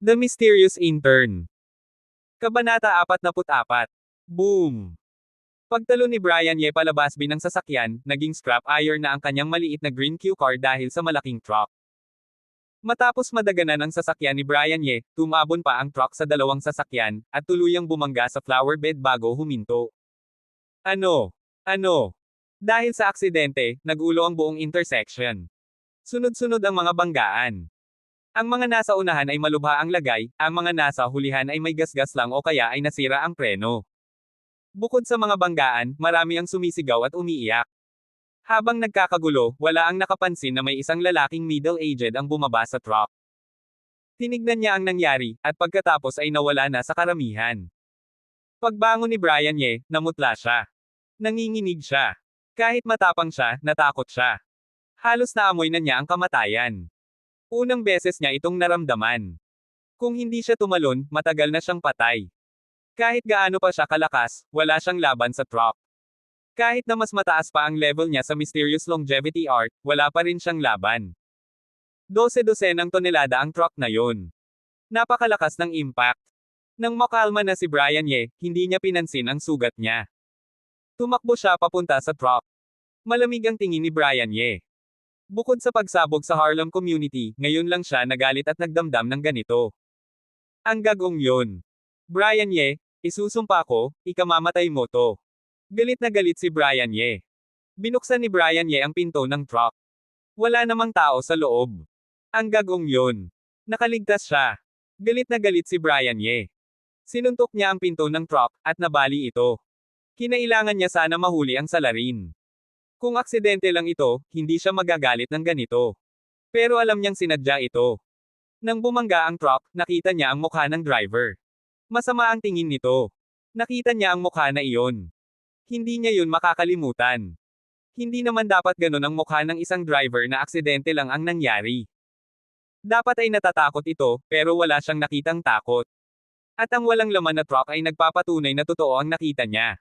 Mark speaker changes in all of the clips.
Speaker 1: The Mysterious Intern. Kabanata 44. Boom! Pagtalo ni Brian Ye palabas ng sasakyan, naging scrap iron na ang kanyang maliit na green cue car dahil sa malaking truck. Matapos madaganan ang sasakyan ni Brian Ye, tumabon pa ang truck sa dalawang sasakyan, at tuluyang bumangga sa flower bed bago huminto. Ano? Ano? Dahil sa aksidente, nagulo ang buong intersection. Sunod-sunod ang mga banggaan. Ang mga nasa unahan ay malubha ang lagay, ang mga nasa hulihan ay may gasgas lang o kaya ay nasira ang preno. Bukod sa mga banggaan, marami ang sumisigaw at umiiyak. Habang nagkakagulo, wala ang nakapansin na may isang lalaking middle-aged ang bumaba sa truck. Tinignan niya ang nangyari, at pagkatapos ay nawala na sa karamihan. Pagbangon ni Brian Ye, namutla siya. Nanginginig siya. Kahit matapang siya, natakot siya. Halos naamoy na niya ang kamatayan. Unang beses niya itong naramdaman. Kung hindi siya tumalon, matagal na siyang patay. Kahit gaano pa siya kalakas, wala siyang laban sa truck. Kahit na mas mataas pa ang level niya sa Mysterious Longevity Art, wala pa rin siyang laban. 12-dosenang tonelada ang truck na yun. Napakalakas ng impact. Nang makalma na si Brian Ye, hindi niya pinansin ang sugat niya. Tumakbo siya papunta sa truck. Malamig ang tingin ni Brian Ye. Bukod sa pagsabog sa Harlem community, ngayon lang siya nagalit at nagdamdam ng ganito. Ang gagong yun. Brian Ye, isusumpa ko, ikamamatay mo to. Galit na galit si Brian Ye. Binuksan ni Brian Ye ang pinto ng truck. Wala namang tao sa loob. Ang gagong yun. Nakaligtas siya. Galit na galit si Brian Ye. Sinuntok niya ang pinto ng truck, at nabali ito. Kinailangan niya sana mahuli ang salarin. Kung aksidente lang ito, hindi siya magagalit ng ganito. Pero alam niyang sinadya ito. Nang bumangga ang truck, nakita niya ang mukha ng driver. Masama ang tingin nito. Nakita niya ang mukha na iyon. Hindi niya yun makakalimutan. Hindi naman dapat ganun ang mukha ng isang driver na aksidente lang ang nangyari. Dapat ay natatakot ito, pero wala siyang nakitang takot. At ang walang laman na truck ay nagpapatunay na totoo ang nakita niya.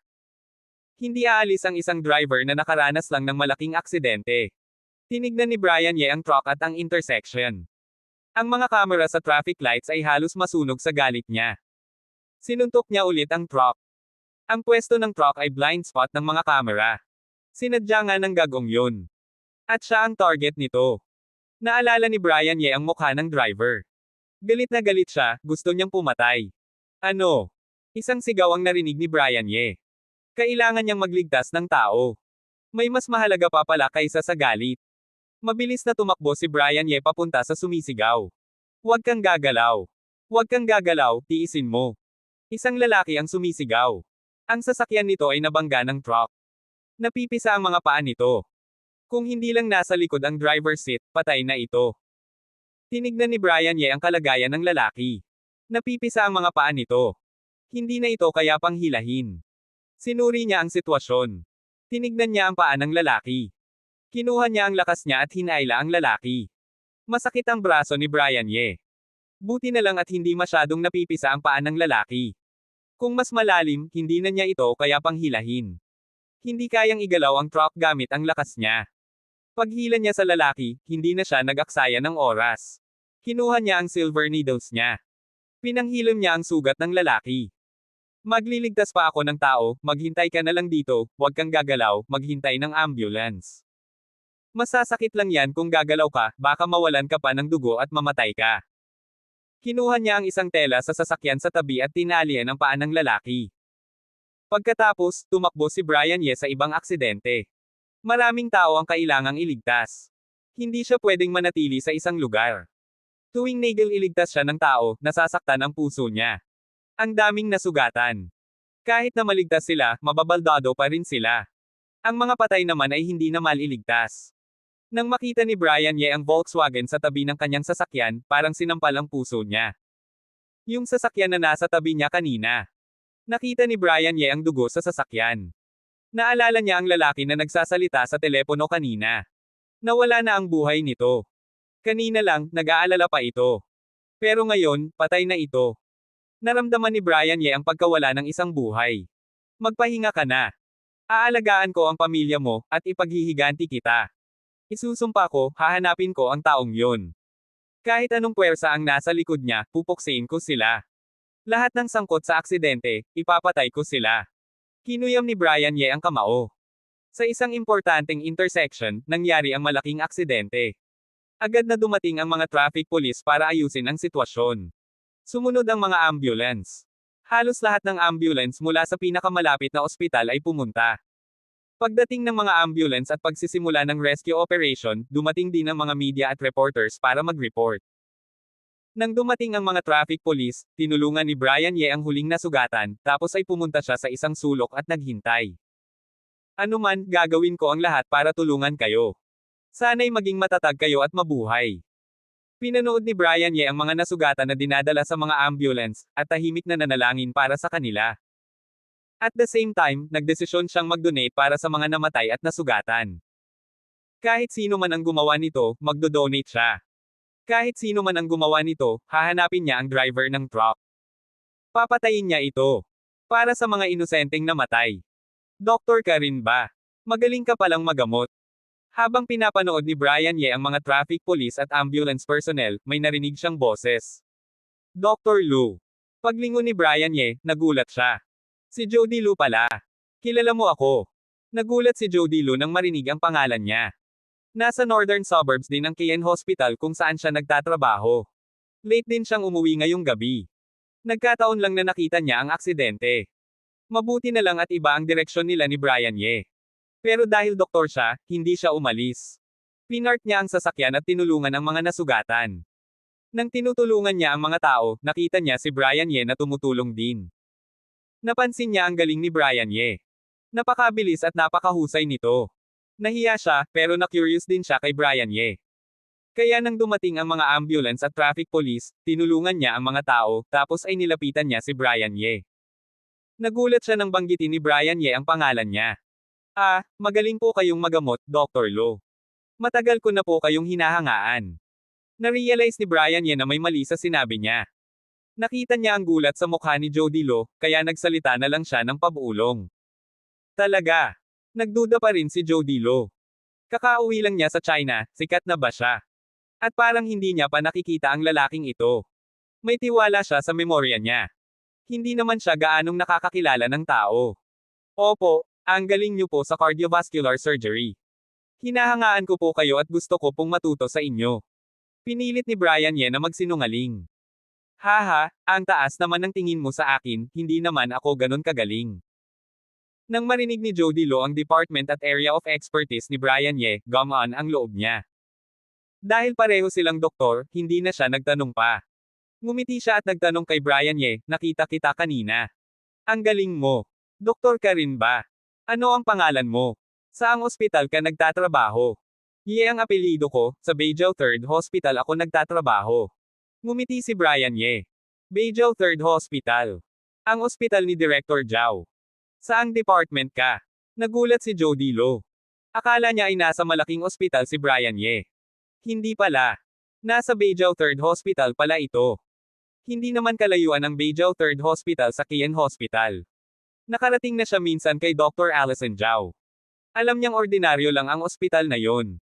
Speaker 1: Hindi aalis ang isang driver na nakaranas lang ng malaking aksidente. Tinignan ni Brian Ye ang truck at ang intersection. Ang mga kamera sa traffic lights ay halos masunog sa galit niya. Sinuntok niya ulit ang truck. Ang pwesto ng truck ay blind spot ng mga kamera. Sinadya nga ng gagong yun. At siya ang target nito. Naalala ni Brian Ye ang mukha ng driver. Galit na galit siya, gusto niyang pumatay. Ano? Isang sigaw ang narinig ni Brian Ye. Kailangan niyang magligtas ng tao. May mas mahalaga pa pala kaysa sa galit. Mabilis na tumakbo si Brian Ye papunta sa sumisigaw. Huwag kang gagalaw. Huwag kang gagalaw, tiisin mo. Isang lalaki ang sumisigaw. Ang sasakyan nito ay nabangga ng truck. Napipisa ang mga paa nito. Kung hindi lang nasa likod ang driver's seat, patay na ito. Tinignan ni Brian Ye ang kalagayan ng lalaki. Napipisa ang mga paa nito. Hindi na ito kaya panghilahin. Sinuri niya ang sitwasyon. Tinignan niya ang paa ng lalaki. Kinuha niya ang lakas niya at hinaila ang lalaki. Masakit ang braso ni Brian Ye. Buti na lang at hindi masyadong napipisa ang paa ng lalaki. Kung mas malalim, hindi na niya ito kaya panghilahin. Hindi kayang igalaw ang truck gamit ang lakas niya. Paghila niya sa lalaki, hindi na siya nag-aksaya ng oras. Kinuha niya ang silver needles niya. Pinanghilam niya ang sugat ng lalaki. Magliligtas pa ako ng tao, maghintay ka na lang dito, huwag kang gagalaw, maghintay ng ambulance. Masasakit lang yan kung gagalaw ka, baka mawalan ka pa ng dugo at mamatay ka. Kinuha niya ang isang tela sa sasakyan sa tabi at tinalian ang paa ng lalaki. Pagkatapos, tumakbo si Brian Ye sa ibang aksidente. Maraming tao ang kailangang iligtas. Hindi siya pwedeng manatili sa isang lugar. Tuwing iligtas siya ng tao, nasasaktan ang puso niya. Ang daming nasugatan. Kahit na maligtas sila, mababaldado pa rin sila. Ang mga patay naman ay hindi na maliligtas. Nang makita ni Brian Ye ang Volkswagen sa tabi ng kanyang sasakyan, parang sinampal ang puso niya. Yung sasakyan na nasa tabi niya kanina. Nakita ni Brian Ye ang dugo sa sasakyan. Naalala niya ang lalaki na nagsasalita sa telepono kanina. Nawala na ang buhay nito. Kanina lang, nag-aalala pa ito. Pero ngayon, patay na ito. Naramdaman ni Brian Ye ang pagkawala ng isang buhay. Magpahinga ka na. Aalagaan ko ang pamilya mo, at ipaghihiganti kita. Isusumpa ko, hahanapin ko ang taong yun. Kahit anong puwersa ang nasa likod niya, pupuksain ko sila. Lahat ng sangkot sa aksidente, ipapatay ko sila. Kinuyam ni Brian Ye ang kamao. Sa isang importanteng intersection, nangyari ang malaking aksidente. Agad na dumating ang mga traffic police para ayusin ang sitwasyon. Sumunod ang mga ambulance. Halos lahat ng ambulance mula sa pinakamalapit na ospital ay pumunta. Pagdating ng mga ambulance at pagsisimula ng rescue operation, dumating din ang mga media at reporters para mag-report. Nang dumating ang mga traffic police, tinulungan ni Brian Ye ang huling nasugatan, tapos ay pumunta siya sa isang sulok at naghintay. Ano man, gagawin ko ang lahat para tulungan kayo. Sana'y maging matatag kayo at mabuhay. Pinanood ni Brian Ye ang mga nasugatan na dinadala sa mga ambulance, at tahimik na nanalangin para sa kanila. At the same time, nagdesisyon siyang mag-donate para sa mga namatay at nasugatan. Kahit sino man ang gumawa nito, magdo-donate siya. Kahit sino man ang gumawa nito, hahanapin niya ang driver ng truck. Papatayin niya ito. Para sa mga inosenteng namatay. Doktor ka rin ba? Magaling ka palang magamot. Habang pinapanood ni Brian Ye ang mga traffic police at ambulance personnel, may narinig siyang boses. Dr. Lu. Paglingon ni Brian Ye, nagulat siya. Si Jody Lu pala. Kilala mo ako. Nagulat si Jody Lu nang marinig ang pangalan niya. Nasa northern suburbs din ang Kean Hospital kung saan siya nagtatrabaho. Late din siyang umuwi ngayong gabi. Nagkataon lang na nakita niya ang aksidente. Mabuti na lang at iba ang direksyon nila ni Brian Ye. Pero dahil doktor siya, hindi siya umalis. Pinark niya ang sasakyan at tinulungan ang mga nasugatan. Nang tinutulungan niya ang mga tao, nakita niya si Brian Ye na tumutulong din. Napansin niya ang galing ni Brian Ye. Napakabilis at napakahusay nito. Nahiya siya, pero na-curious din siya kay Brian Ye. Kaya nang dumating ang mga ambulance at traffic police, tinulungan niya ang mga tao, tapos ay nilapitan niya si Brian Ye. Nagulat siya nang banggitin ni Brian Ye ang pangalan niya. Magaling po kayong magamot, Dr. Lo. Matagal ko na po kayong hinahangaan. Narealize ni Brian Ye na may mali sa sinabi niya. Nakita niya ang gulat sa mukha ni Jody Lo, kaya nagsalita na lang siya ng pabulong. Talaga. Nagduda pa rin si Jody Lo. Kakauwi lang niya sa China, sikat na ba siya? At parang hindi niya pa nakikita ang lalaking ito. May tiwala siya sa memorya niya. Hindi naman siya gaanong nakakakilala ng tao. Opo, ang galing niyo po sa cardiovascular surgery. Hinahangaan ko po kayo at gusto ko pong matuto sa inyo. Pinilit ni Brian Ye na magsinungaling. Haha, ang taas naman ng tingin mo sa akin, hindi naman ako ganun kagaling. Nang marinig ni Jody Lo ang department at area of expertise ni Brian Ye, gumaan ang loob niya. Dahil pareho silang doktor, hindi na siya nagtanong pa. Ngumiti siya at nagtanong kay Brian Ye, nakita kita kanina. Ang galing mo. Doktor ka rin ba? Ano ang pangalan mo? Saang ospital ka nagtatrabaho? Ye ang apelyido ko, sa Beijing 3rd Hospital ako nagtatrabaho. Ngumiti si Brian Ye. Beijing 3rd Hospital. Ang ospital ni Director Zhao. Saang department ka? Nagulat si Jody Lo. Akala niya ay nasa malaking ospital si Brian Ye. Hindi pala. Nasa Beijing 3rd Hospital pala ito. Hindi naman kalayuan ang Beijing 3rd Hospital sa Kean Hospital. Nakarating na siya minsan kay Dr. Allison Zhao. Alam niyang ordinaryo lang ang ospital na yon.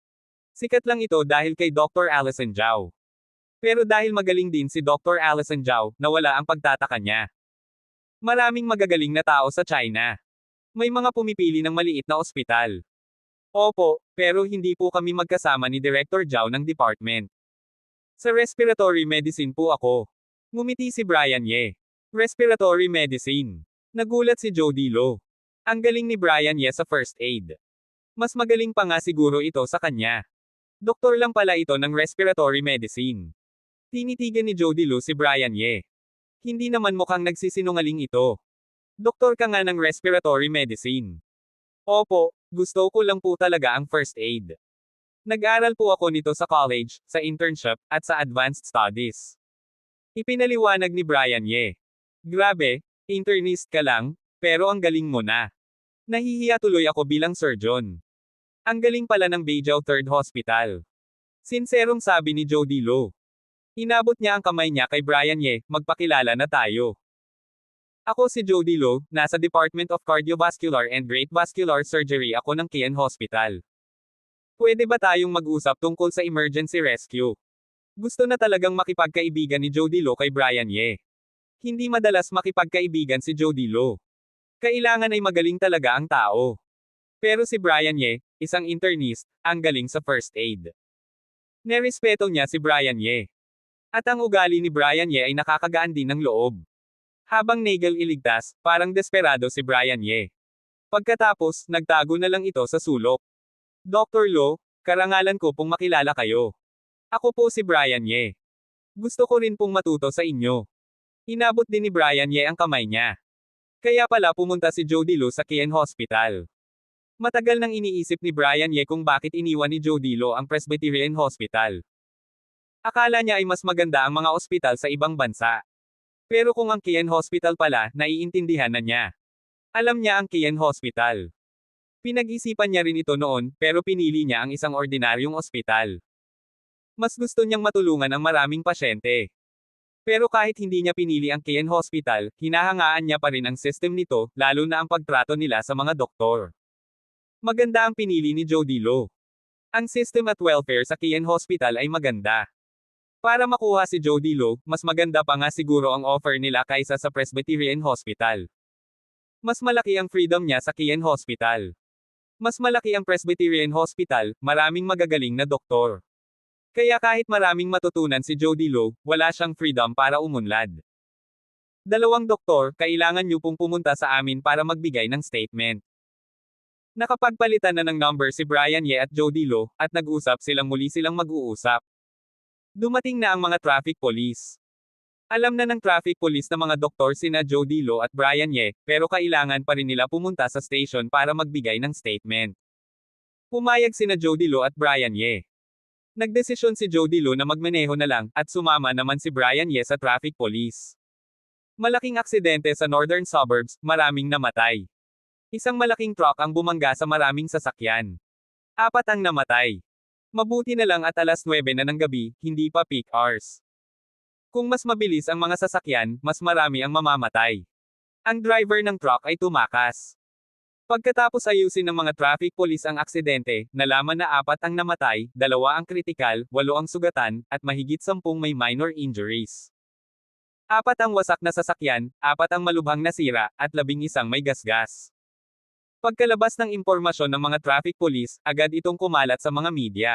Speaker 1: Sikat lang ito dahil kay Dr. Allison Zhao. Pero dahil magaling din si Dr. Allison Zhao, nawala ang pagtataka niya. Maraming magagaling na tao sa China. May mga pumipili ng maliit na ospital. Opo, pero hindi po kami magkasama ni Director Zhao ng department. Sa respiratory medicine po ako. Ngumiti si Brian Ye. Respiratory medicine. Nagulat si Jody Lo. Ang galing ni Brian Ye sa first aid. Mas magaling pa nga siguro ito sa kanya. Doktor lang pala ito ng respiratory medicine. Tinitigan ni Jody Lo si Brian Ye. Hindi naman mukhang nagsisinungaling ito. Doktor ka nga ng respiratory medicine. Opo, gusto ko lang po talaga ang first aid. Nag-aral po ako nito sa college, sa internship, at sa advanced studies. Ipinaliwanag ni Brian Ye. Grabe, internist ka lang, pero ang galing mo na. Nahihiya tuloy ako bilang surgeon. Ang galing pala ng Beijing 3rd Hospital. Sinserong sabi ni Jody Lo. Inabot niya ang kamay niya kay Brian Ye, magpakilala na tayo. Ako si Jody Lo, nasa Department of Cardiovascular and Great Vascular Surgery ako ng Kean Hospital. Pwede ba tayong mag-usap tungkol sa emergency rescue? Gusto na talagang makipagkaibigan ni Jody Lo kay Brian Ye. Hindi madalas makipagkaibigan si Jody Lo. Kailangan ay magaling talaga ang tao. Pero si Brian Ye, isang internist, ang galing sa first aid. Nerespeto niya si Brian Ye. At ang ugali ni Brian Ye ay nakakagaan din ng loob. Habang Nagel iligtas, parang desperado si Brian Ye. Pagkatapos, nagtago na lang ito sa sulok. Dr. Lo, karangalan ko pong makilala kayo. Ako po si Brian Ye. Gusto ko rin pong matuto sa inyo. Inabot din ni Brian Ye ang kamay niya. Kaya pala pumunta si Jody Lo sa Kien Hospital. Matagal nang iniisip ni Brian Ye kung bakit iniwan ni Jody Lo ang Presbyterian Hospital. Akala niya ay mas maganda ang mga ospital sa ibang bansa. Pero kung ang Kien Hospital pala, naiintindihan na niya. Alam niya ang Kien Hospital. Pinag-isipan niya rin ito noon, pero pinili niya ang isang ordinaryong ospital. Mas gusto niyang matulungan ang maraming pasyente. Pero kahit hindi niya pinili ang Kien Hospital, hinahangaan niya pa rin ang system nito, lalo na ang pagtrato nila sa mga doktor. Maganda ang pinili ni Jody Lo. Ang system at welfare sa Kien Hospital ay maganda. Para makuha si Jody Lo, mas maganda pa nga siguro ang offer nila kaysa sa Presbyterian Hospital. Mas malaki ang freedom niya sa Kien Hospital. Mas malaki ang Presbyterian Hospital, maraming magagaling na doktor. Kaya kahit maraming matutunan si Jody Lo, wala siyang freedom para umunlad. Dalawang doktor, kailangan niyo pong pumunta sa amin para magbigay ng statement. Nakapagpalitan na ng number si Brian Ye at Jody Lo, at nag-usap silang muli silang mag-uusap. Dumating na ang mga traffic police. Alam na ng traffic police na mga doktor sina Jody Lo at Brian Ye, pero kailangan pa rin nila pumunta sa station para magbigay ng statement. Pumayag sina Jody Lo at Brian Ye. Nagdesisyon si Jody Lo na magmaneho na lang, at sumama naman si Brian Ye sa traffic police. Malaking aksidente sa northern suburbs, maraming namatay. Isang malaking truck ang bumangga sa maraming sasakyan. 4 ang namatay. Mabuti na lang at alas 9 na ng gabi, hindi pa peak hours. Kung mas mabilis ang mga sasakyan, mas marami ang mamamatay. Ang driver ng truck ay tumakas. Pagkatapos ayusin ng mga traffic police ang aksidente, nalaman na 4 ang namatay, 2 ang kritikal, 8 ang sugatan, at mahigit 10 may minor injuries. 4 ang wasak na sasakyan, 4 ang malubhang nasira, at 11 may gasgas. Pagkalabas ng impormasyon ng mga traffic police, agad itong kumalat sa mga media.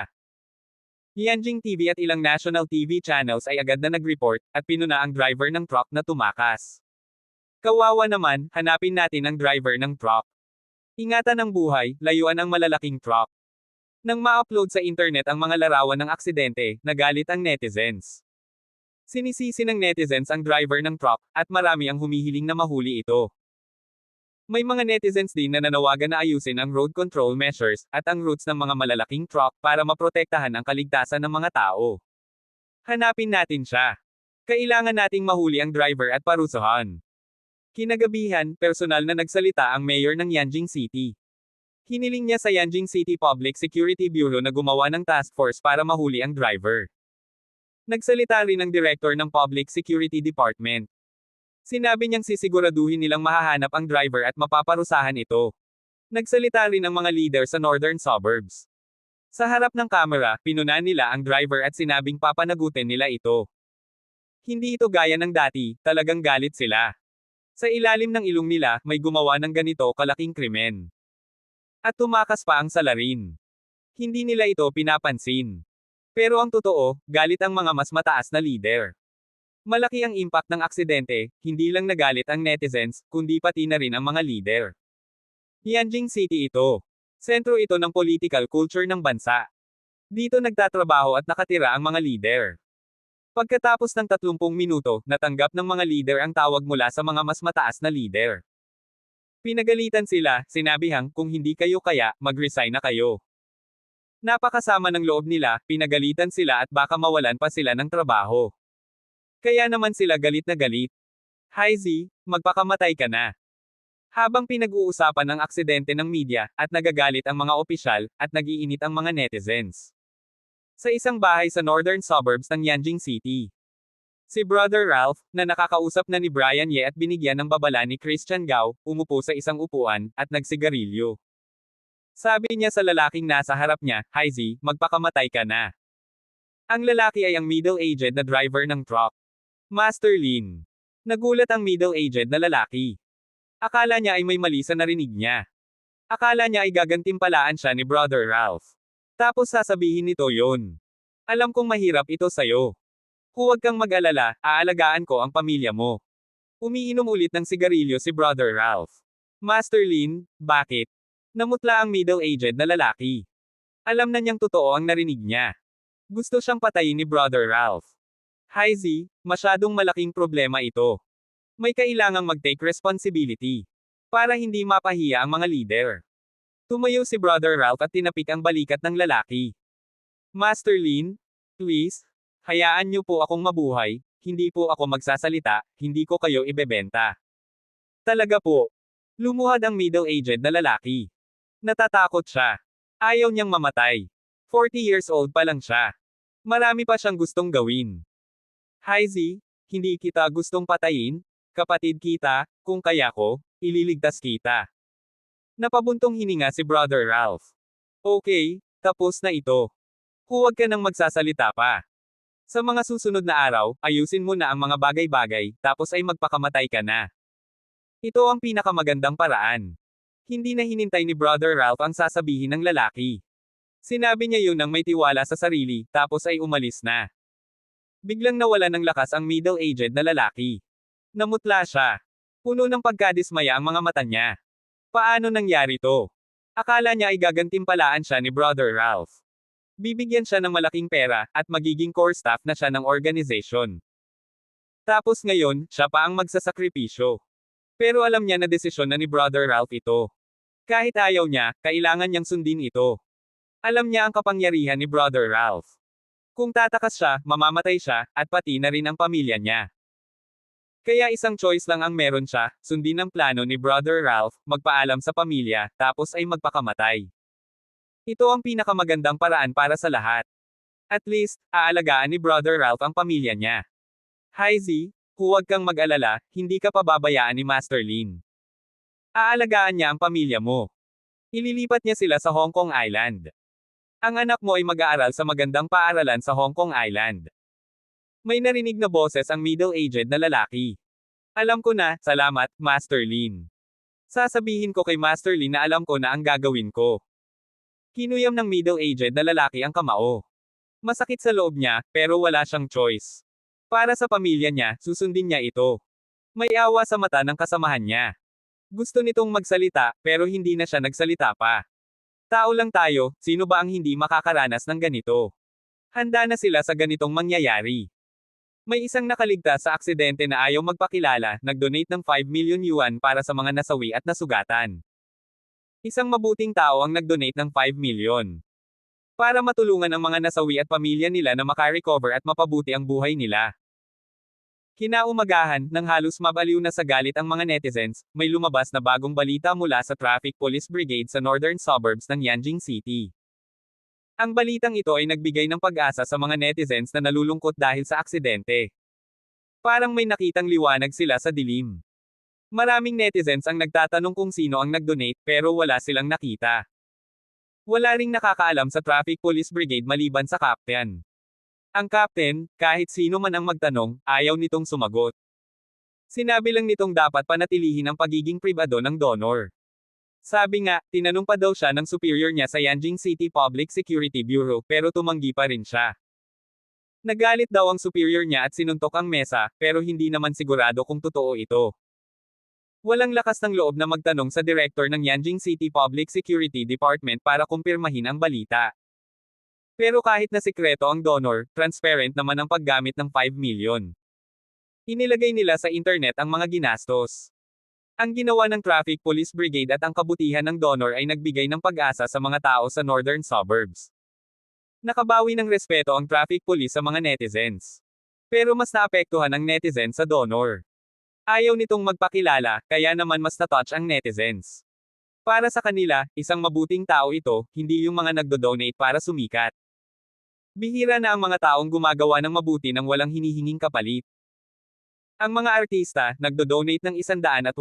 Speaker 1: Yanjing TV at ilang national TV channels ay agad na nag-report, at pinuna ang driver ng truck na tumakas. Kawawa naman, hanapin natin ang driver ng truck. Ingatan ang buhay, layuan ang malalaking truck. Nang ma-upload sa internet ang mga larawan ng aksidente, nagalit ang netizens. Sinisisi ng netizens ang driver ng truck, at marami ang humihiling na mahuli ito. May mga netizens din na nanawagan na ayusin ang road control measures, at ang routes ng mga malalaking truck para maprotektahan ang kaligtasan ng mga tao. Hanapin natin siya. Kailangan nating mahuli ang driver at parusahan. Kinagabihan, personal na nagsalita ang mayor ng Yanjing City. Hiniling niya sa Yanjing City Public Security Bureau na gumawa ng task force para mahuli ang driver. Nagsalita rin ang director ng Public Security Department. Sinabi niyang sisiguraduhin nilang mahahanap ang driver at mapaparusahan ito. Nagsalita rin ang mga leader sa northern suburbs. Sa harap ng kamera, pinunan nila ang driver at sinabing papanagutin nila ito. Hindi ito gaya ng dati, talagang galit sila. Sa ilalim ng ilong nila, may gumawa ng ganito kalaking krimen. At tumakas pa ang salarin. Hindi nila ito pinapansin. Pero ang totoo, galit ang mga mas mataas na leader. Malaki ang impact ng aksidente, hindi lang nagalit ang netizens, kundi pati na rin ang mga leader. Yanjing City ito. Sentro ito ng political culture ng bansa. Dito nagtatrabaho at nakatira ang mga leader. Pagkatapos ng 30 minuto, natanggap ng mga leader ang tawag mula sa mga mas mataas na leader. Pinagalitan sila, sinabihang, kung hindi kayo kaya, mag-resign na kayo. Napakasama ng loob nila, pinagalitan sila at baka mawalan pa sila ng trabaho. Kaya naman sila galit na galit. Hi Z, magpakamatay ka na. Habang pinag-uusapan ang aksidente ng media, at nagagalit ang mga opisyal, at nag-iinit ang mga netizens. Sa isang bahay sa northern suburbs ng Yanjing City. Si Brother Ralph, na nakakausap na ni Brian Ye at binigyan ng babala ni Christian Gao, umupo sa isang upuan, at nagsigarilyo. Sabi niya sa lalaking nasa harap niya, Hi Z, magpakamatay ka na. Ang lalaki ay ang middle-aged na driver ng truck. Master Lin. Nagulat ang middle-aged na lalaki. Akala niya ay may mali sa narinig niya. Akala niya ay gagantimpalaan siya ni Brother Ralph. Tapos sasabihin nito yon. Alam kong mahirap ito sa'yo. Huwag kang mag-alala, aalagaan ko ang pamilya mo. Umiinom ulit ng sigarilyo si Brother Ralph. Master Lin, bakit? Namutla ang middle-aged na lalaki. Alam na niyang totoo ang narinig niya. Gusto siyang patayin ni Brother Ralph. Hi Z, masyadong malaking problema ito. May kailangang mag-take responsibility. Para hindi mapahiya ang mga leader. Tumayo si Brother Ralph at tinapik ang balikat ng lalaki. Master Lin, please, hayaan niyo po akong mabuhay, hindi po ako magsasalita, hindi ko kayo ibebenta. Talaga po. Lumuhad ang middle-aged na lalaki. Natatakot siya. Ayaw niyang mamatay. 40 years old pa lang siya. Marami pa siyang gustong gawin. Hi Z, hindi kita gustong patayin, kapatid kita, kung kaya ko, ililigtas kita. Napabuntong hininga si Brother Ralph. Okay, tapos na ito. Huwag ka nang magsasalita pa. Sa mga susunod na araw, ayusin mo na ang mga bagay-bagay, tapos ay magpakamatay ka na. Ito ang pinakamagandang paraan. Hindi na hinintay ni Brother Ralph ang sasabihin ng lalaki. Sinabi niya yun nang may tiwala sa sarili, tapos ay umalis na. Biglang nawala ng lakas ang middle-aged na lalaki. Namutla siya. Puno ng pagkadismaya ang mga mata niya. Paano nangyari to? Akala niya ay gagantimpalaan siya ni Brother Ralph. Bibigyan siya ng malaking pera, at magiging core staff na siya ng organization. Tapos ngayon, siya pa ang magsasakripisyo. Pero alam niya na desisyon na ni Brother Ralph ito. Kahit ayaw niya, kailangan niyang sundin ito. Alam niya ang kapangyarihan ni Brother Ralph. Kung tatakas siya, mamamatay siya, at pati na rin ang pamilya niya. Kaya isang choice lang ang meron siya, sundin ang plano ni Brother Ralph, magpaalam sa pamilya, tapos ay magpakamatay. Ito ang pinakamagandang paraan para sa lahat. At least, aalagaan ni Brother Ralph ang pamilya niya. Hi Z, huwag kang mag-alala, hindi ka pababayaan ni Master Lin. Aalagaan niya ang pamilya mo. Ililipat niya sila sa Hong Kong Island. Ang anak mo ay mag-aaral sa magandang paaralan sa Hong Kong Island. May narinig na boses ang middle-aged na lalaki. Alam ko na, salamat, Master Lin. Sasabihin ko kay Master Lin na alam ko na ang gagawin ko. Kinuyam ng middle-aged na lalaki ang kamao. Masakit sa loob niya, pero wala siyang choice. Para sa pamilya niya, susundin niya ito. May awa sa mata ng kasamahan niya. Gusto nitong magsalita, pero hindi na siya nagsalita pa. Tao lang tayo, sino ba ang hindi makakaranas ng ganito? Handa na sila sa ganitong mangyayari. May isang nakaligtas sa aksidente na ayaw magpakilala, nag-donate ng 5 million yuan para sa mga nasawi at nasugatan. Isang mabuting tao ang nag-donate ng 5 million. Para matulungan ang mga nasawi at pamilya nila na makarecover at mapabuti ang buhay nila. Kinaumagahan, nang halos mabaliw na sa galit ang mga netizens, may lumabas na bagong balita mula sa Traffic Police Brigade sa northern suburbs ng Yanjing City. Ang balitang ito ay nagbigay ng pag-asa sa mga netizens na nalulungkot dahil sa aksidente. Parang may nakitang liwanag sila sa dilim. Maraming netizens ang nagtatanong kung sino ang nag-donate, pero wala silang nakita. Wala ring nakakaalam sa Traffic Police Brigade maliban sa captain. Ang captain, kahit sino man ang magtanong, ayaw nitong sumagot. Sinabi lang nitong dapat panatilihin ang pagiging pribado ng donor. Sabi nga, tinanong pa daw siya ng superior niya sa Yanjing City Public Security Bureau, pero tumanggi pa rin siya. Nagalit daw ang superior niya at sinuntok ang mesa, pero hindi naman sigurado kung totoo ito. Walang lakas ng loob na magtanong sa director ng Yanjing City Public Security Department para kumpirmahin ang balita. Pero kahit na sikreto ang donor, transparent naman ang paggamit ng 5 million. Inilagay nila sa internet ang mga ginastos. Ang ginawa ng Traffic Police Brigade at ang kabutihan ng donor ay nagbigay ng pag-asa sa mga tao sa northern suburbs. Nakabawi ng respeto ang Traffic Police sa mga netizens. Pero mas naapektuhan ang netizens sa donor. Ayaw nitong magpakilala, kaya naman mas na-touch ang netizens. Para sa kanila, isang mabuting tao ito, hindi yung mga nagdo-donate para sumikat. Bihira na ang mga taong gumagawa ng mabuti nang walang hinihinging kapalit. Ang mga artista, nagdo-donate ng 180,000,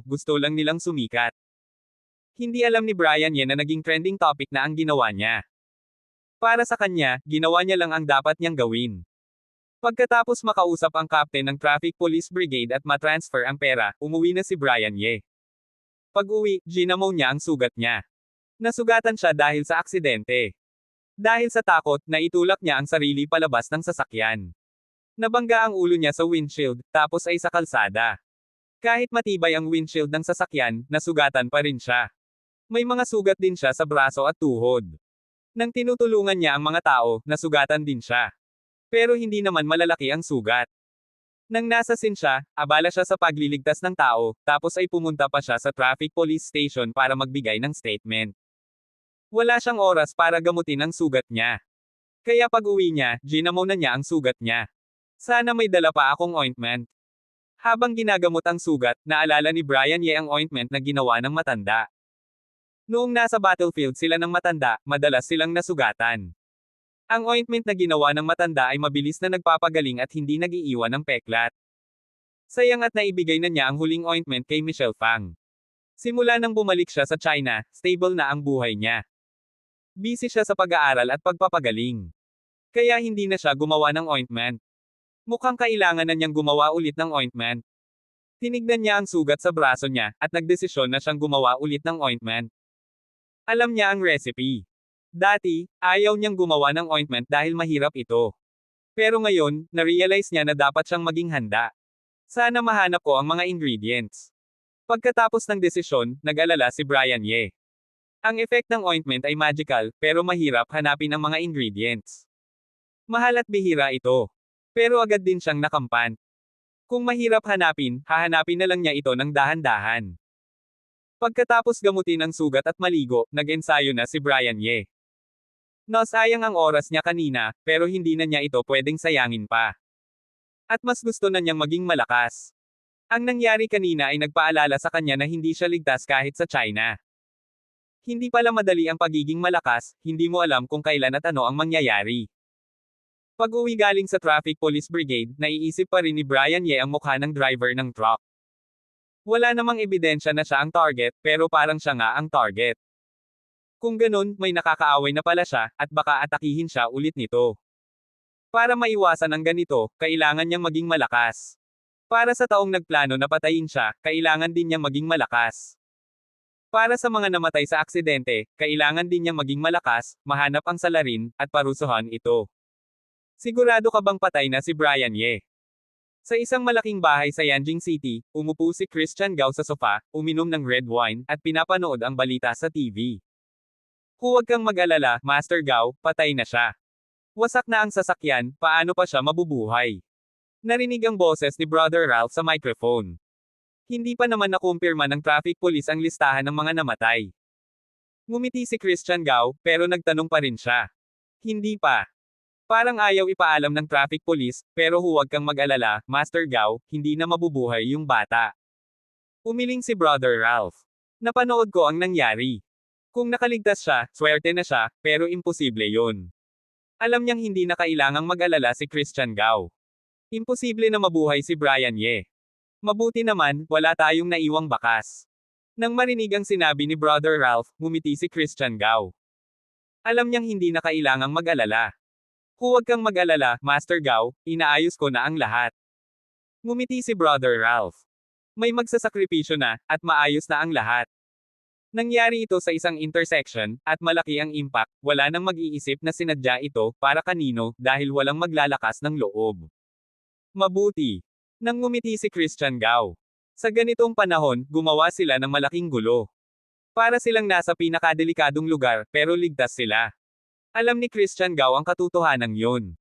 Speaker 1: gusto lang nilang sumikat. Hindi alam ni Brian Ye na naging trending topic na ang ginawa niya. Para sa kanya, ginawa niya lang ang dapat niyang gawin. Pagkatapos makausap ang captain ng Traffic Police Brigade at matransfer ang pera, umuwi na si Brian Ye. Pag-uwi, ginamo niya ang sugat niya. Nasugatan siya dahil sa aksidente. Dahil sa takot, naitulak niya ang sarili palabas ng sasakyan. Nabangga ang ulo niya sa windshield, tapos ay sa kalsada. Kahit matibay ang windshield ng sasakyan, nasugatan pa rin siya. May mga sugat din siya sa braso at tuhod. Nang tinutulungan niya ang mga tao, nasugatan din siya. Pero hindi naman malalaki ang sugat. Nang nasa scene siya, abala siya sa pagliligtas ng tao, tapos ay pumunta pa siya sa traffic police station para magbigay ng statement. Wala siyang oras para gamutin ang sugat niya. Kaya pag-uwi niya, ginamo na niya ang sugat niya. Sana may dala pa akong ointment. Habang ginagamot ang sugat, naalala ni Brian Ye ang ointment na ginawa ng matanda. Noong nasa battlefield sila ng matanda, madalas silang nasugatan. Ang ointment na ginawa ng matanda ay mabilis na nagpapagaling at hindi nag-iiwan ng peklat. Sayang at naibigay na niya ang huling ointment kay Michelle Fang. Simula nang bumalik siya sa China, stable na ang buhay niya. Busy siya sa pag-aaral at pagpapagaling. Kaya hindi na siya gumawa ng ointment. Mukhang kailangan na niyang gumawa ulit ng ointment. Tinignan niya ang sugat sa braso niya, at nagdesisyon na siyang gumawa ulit ng ointment. Alam niya ang recipe. Dati, ayaw niyang gumawa ng ointment dahil mahirap ito. Pero ngayon, na-realize niya na dapat siyang maging handa. Sana mahanap ko ang mga ingredients. Pagkatapos ng desisyon, nag-alala si Brian Ye. Ang effect ng ointment ay magical, pero mahirap hanapin ang mga ingredients. Mahal at bihira ito. Pero agad din siyang nakampan. Kung mahirap hanapin, hahanapin na lang niya ito ng dahan-dahan. Pagkatapos gamutin ang sugat at maligo, nag-ensayo na si Brian Ye. Nasayang ang oras niya kanina, pero hindi na niya ito pwedeng sayangin pa. At mas gusto na niyang maging malakas. Ang nangyari kanina ay nagpaalala sa kanya na hindi siya ligtas kahit sa China. Hindi pala madali ang pagiging malakas, hindi mo alam kung kailan at ano ang mangyayari. Pag-uwi galing sa Traffic Police Brigade, naiisip pa rin ni Brian Ye ang mukha ng driver ng truck. Wala namang ebidensya na siya ang target, pero parang siya nga ang target. Kung ganun, may nakakaaway na pala siya, at baka atakihin siya ulit nito. Para maiwasan ang ganito, kailangan niyang maging malakas. Para sa taong nagplano na patayin siya, kailangan din niyang maging malakas. Para sa mga namatay sa aksidente, kailangan din niyang maging malakas, mahanap ang salarin, at parusuhan ito. Sigurado ka bang patay na si Brian Ye? Sa isang malaking bahay sa Yanjing City, umupo si Christian Gao sa sofa, uminom ng red wine, at pinapanood ang balita sa TV. Huwag kang mag-alala, Master Gao, patay na siya. Wasak na ang sasakyan, paano pa siya mabubuhay? Narinig ang boses ni Brother Ralph sa microphone. Hindi pa naman nakumpirma ng traffic police ang listahan ng mga namatay. Ngumiti si Christian Gao, pero nagtanong pa rin siya. Hindi pa. Parang ayaw ipaalam ng traffic police, pero huwag kang mag-alala, Master Gao, hindi na mabubuhay yung bata. Umiling si Brother Ralph. Napanood ko ang nangyari. Kung nakaligtas siya, swerte na siya, pero imposible yun. Alam niyang hindi na kailangang mag-alala si Christian Gao. Imposible na mabuhay si Brian Ye. Mabuti naman, wala tayong naiwang bakas. Nang marinig ang sinabi ni Brother Ralph, ngumiti si Christian Gao. Alam niyang hindi na kailangang mag-alala. Huwag kang mag-alala, Master Gao, inaayos ko na ang lahat. Ngumiti si Brother Ralph. May magsasakripisyo na, at maayos na ang lahat. Nangyari ito sa isang intersection, at malaki ang impact, wala nang mag-iisip na sinadya ito, para kanino, dahil walang maglalakas ng loob. Mabuti. Nang ngumiti si Christian Gao. Sa ganitong panahon, gumawa sila ng malaking gulo. Para silang nasa pinakadelikadong lugar, pero ligtas sila. Alam ni Christian Gao ang katotohanan yun.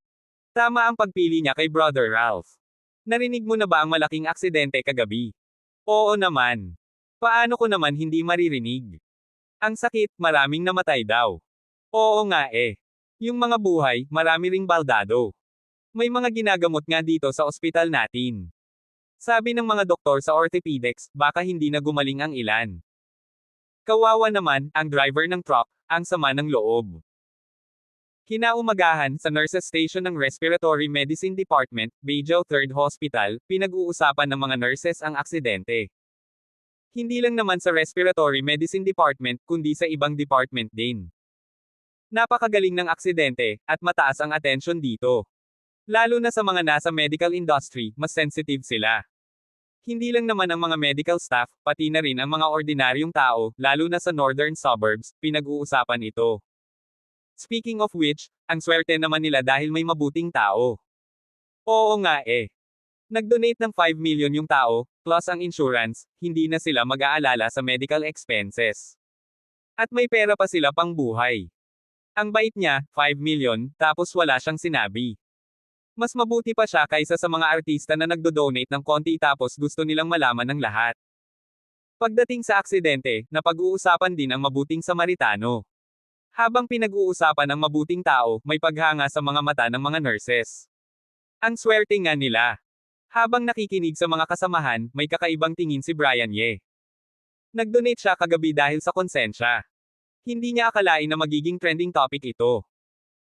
Speaker 1: Tama ang pagpili niya kay Brother Ralph. Narinig mo na ba ang malaking aksidente kagabi? Oo naman. Paano ko naman hindi maririnig? Ang sakit, maraming namatay daw. Oo nga eh. Yung mga buhay, marami ring baldado. May mga ginagamot nga dito sa ospital natin. Sabi ng mga doktor sa orthopedics, baka hindi na gumaling ang ilan. Kawawa naman, ang driver ng truck, ang sama ng loob. Kinaumagahan, sa nurses station ng Respiratory Medicine Department, Beijing 3rd Hospital, pinag-uusapan ng mga nurses ang aksidente. Hindi lang naman sa Respiratory Medicine Department, kundi sa ibang department din. Napakagaling ng aksidente, at mataas ang atensyon dito. Lalo na sa mga nasa medical industry, mas sensitive sila. Hindi lang naman ang mga medical staff, pati na rin ang mga ordinaryong tao, lalo na sa northern suburbs, pinag-uusapan ito. Speaking of which, ang swerte naman nila dahil may mabuting tao. Oo nga eh. Nag-donate ng 5 million yung tao, plus ang insurance, hindi na sila mag-aalala sa medical expenses. At may pera pa sila pang buhay. Ang bait niya, 5 million, tapos wala siyang sinabi. Mas mabuti pa siya kaysa sa mga artista na nagdo-donate ng konti tapos gusto nilang malaman ng lahat. Pagdating sa aksidente, napag-uusapan din ang mabuting Samaritano. Habang pinag-uusapan ang mabuting tao, may paghanga sa mga mata ng mga nurses. Ang swerte nga nila. Habang nakikinig sa mga kasamahan, may kakaibang tingin si Brian Ye. Nag-donate siya kagabi dahil sa konsensya. Hindi niya akalain na magiging trending topic ito.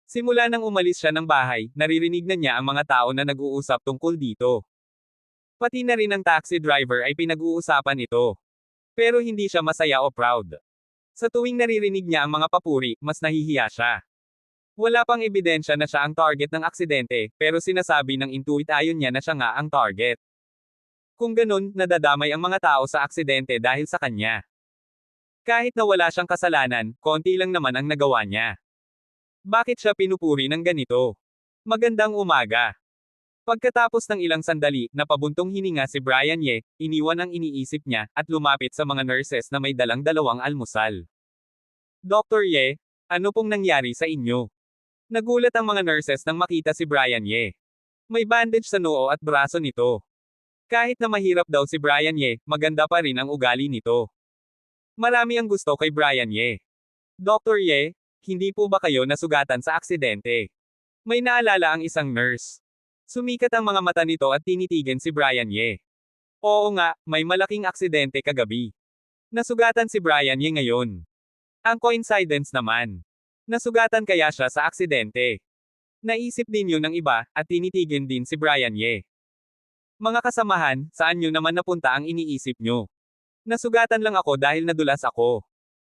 Speaker 1: Simula nang umalis siya ng bahay, naririnig na niya ang mga tao na nag-uusap tungkol dito. Pati na rin ang taxi driver ay pinag-uusapan ito. Pero hindi siya masaya o proud. Sa tuwing naririnig niya ang mga papuri, mas nahihiya siya. Wala pang ebidensya na siya ang target ng aksidente, pero sinasabi ng intuit ayon niya na siya nga ang target. Kung ganun, nadadamay ang mga tao sa aksidente dahil sa kanya. Kahit na wala siyang kasalanan, konti lang naman ang nagawa niya. Bakit siya pinupuri ng ganito? Magandang umaga. Pagkatapos ng ilang sandali, napabuntong hininga si Brian Ye, iniwan ang iniisip niya, at lumapit sa mga nurses na may dalang dalawang almusal. Dr. Ye, ano pong nangyari sa inyo? Nagulat ang mga nurses nang makita si Brian Ye. May bandage sa noo at braso nito. Kahit na mahirap daw si Brian Ye, maganda pa rin ang ugali nito. Marami ang gusto kay Brian Ye. Dr. Ye, hindi po ba kayo nasugatan sa aksidente? May naalala ang isang nurse. Sumikat ang mga mata nito at tinitigan si Brian Ye. Oo nga, may malaking aksidente kagabi. Nasugatan si Brian Ye ngayon. Ang coincidence naman. Nasugatan kaya siya sa aksidente. Naisip din yun ng iba, at tinitigan din si Brian Ye. Mga kasamahan, saan nyo naman napunta ang iniisip nyo? Nasugatan lang ako dahil nadulas ako.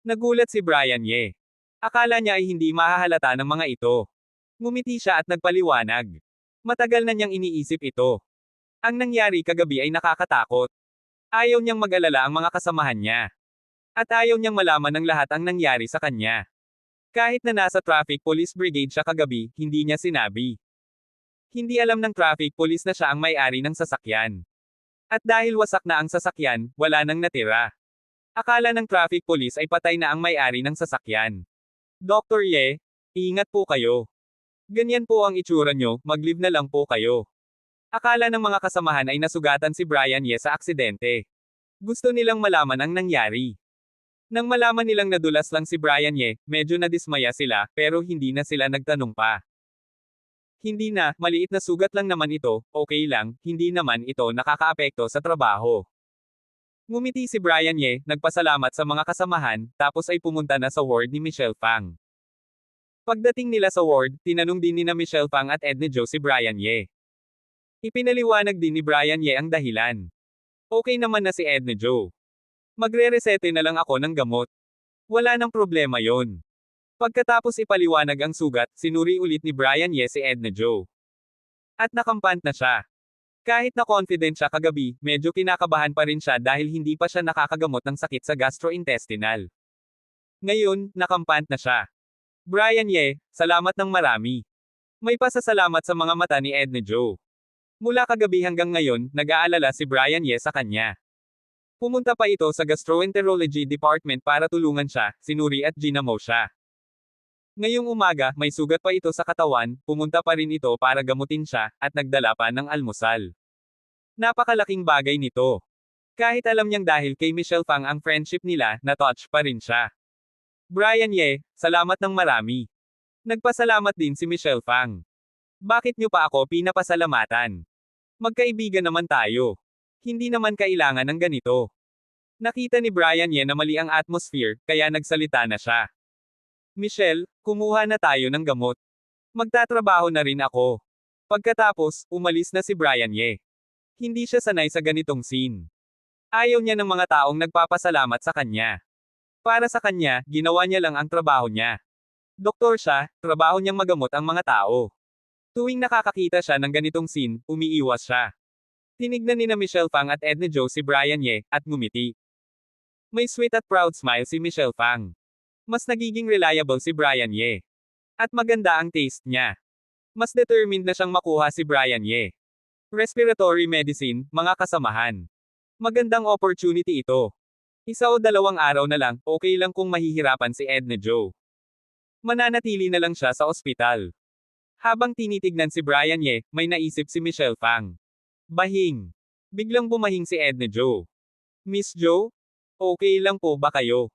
Speaker 1: Nagulat si Brian Ye. Akala niya ay hindi mahahalata ng mga ito. Ngumiti siya at nagpaliwanag. Matagal na niyang iniisip ito. Ang nangyari kagabi ay nakakatakot. Ayaw niyang mag-alala ang mga kasamahan niya. At ayaw niyang malaman ng lahat ang nangyari sa kanya. Kahit na nasa traffic police brigade siya kagabi, hindi niya sinabi. Hindi alam ng traffic police na siya ang may-ari ng sasakyan. At dahil wasak na ang sasakyan, wala nang natira. Akala ng traffic police ay patay na ang may-ari ng sasakyan. Dr. Ye, ingat po kayo. Ganyan po ang itsura nyo, mag-leave na lang po kayo. Akala ng mga kasamahan ay nasugatan si Brian Ye sa aksidente. Gusto nilang malaman ang nangyari. Nang malaman nilang nadulas lang si Brian Ye, medyo nadismaya sila, pero hindi na sila nagtanong pa. Hindi na, maliit na sugat lang naman ito, okay lang, hindi naman ito nakakaapekto sa trabaho. Ngumiti si Brian Ye, nagpasalamat sa mga kasamahan, tapos ay pumunta na sa ward ni Michelle Fang. Pagdating nila sa ward, tinanong din ni na Michelle Fang at Edna Joe si Brian Ye. Ipinaliwanag din ni Brian Ye ang dahilan. Okay naman na si Edna Joe. Magre-resete na lang ako ng gamot. Wala nang problema yon. Pagkatapos ipaliwanag ang sugat, sinuri ulit ni Brian Ye si Edna Joe. At nakampant na siya. Kahit na confident siya kagabi, medyo kinakabahan pa rin siya dahil hindi pa siya nakakagamot ng sakit sa gastrointestinal. Ngayon, nakampant na siya. Brian Ye, salamat ng marami. May pasasalamat sa mga mata ni Edna Joe. Mula kagabi hanggang ngayon, nag-aalala si Brian Ye sa kanya. Pumunta pa ito sa gastroenterology department para tulungan siya, sinuri at ginamo siya. Ngayong umaga, may sugat pa ito sa katawan, pumunta pa rin ito para gamutin siya, at nagdala pa ng almusal. Napakalaking bagay nito. Kahit alam niyang dahil kay Michelle Fang ang friendship nila, na-touch pa rin siya. Brian Ye, salamat ng marami. Nagpasalamat din si Michelle Fang. Bakit niyo pa ako pinapasalamatan? Magkaibigan naman tayo. Hindi naman kailangan ng ganito. Nakita ni Brian Ye na mali ang atmosphere, kaya nagsalita na siya. Michelle, kumuha na tayo ng gamot. Magtatrabaho na rin ako. Pagkatapos, umalis na si Brian Ye. Hindi siya sanay sa ganitong scene. Ayaw niya ng mga taong nagpapasalamat sa kanya. Para sa kanya, ginawa niya lang ang trabaho niya. Doktor siya, trabaho niyang magamot ang mga tao. Tuwing nakakakita siya ng ganitong scene, umiiwas siya. Tinignan ni na Michelle Fang at Edna Joe si Brian Ye, at ngumiti. May sweet at proud smile si Michelle Fang. Mas nagiging reliable si Brian Ye. At maganda ang taste niya. Mas determined na siyang makuha si Brian Ye. Respiratory medicine, mga kasamahan. Magandang opportunity ito. 1 o 2 araw na lang, okay lang kung mahihirapan si Edna Joe. Mananatili na lang siya sa ospital. Habang tinitignan si Brian Ye, may naisip si Michelle Fang. Bahing. Biglang bumahing si Edna Joe. Miss Joe? Okay lang po ba kayo?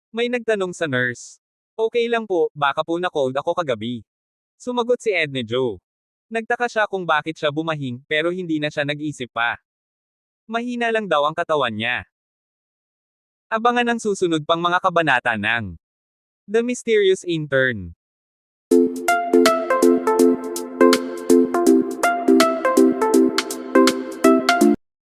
Speaker 1: May nagtanong sa nurse. Okay lang po, baka po na-cold ako kagabi. Sumagot si Edna Joe. Nagtaka siya kung bakit siya bumahing, pero hindi na siya nag-isip pa. Mahina lang daw ang katawan niya. Abangan ang susunod pang mga kabanata ng The Mysterious Intern.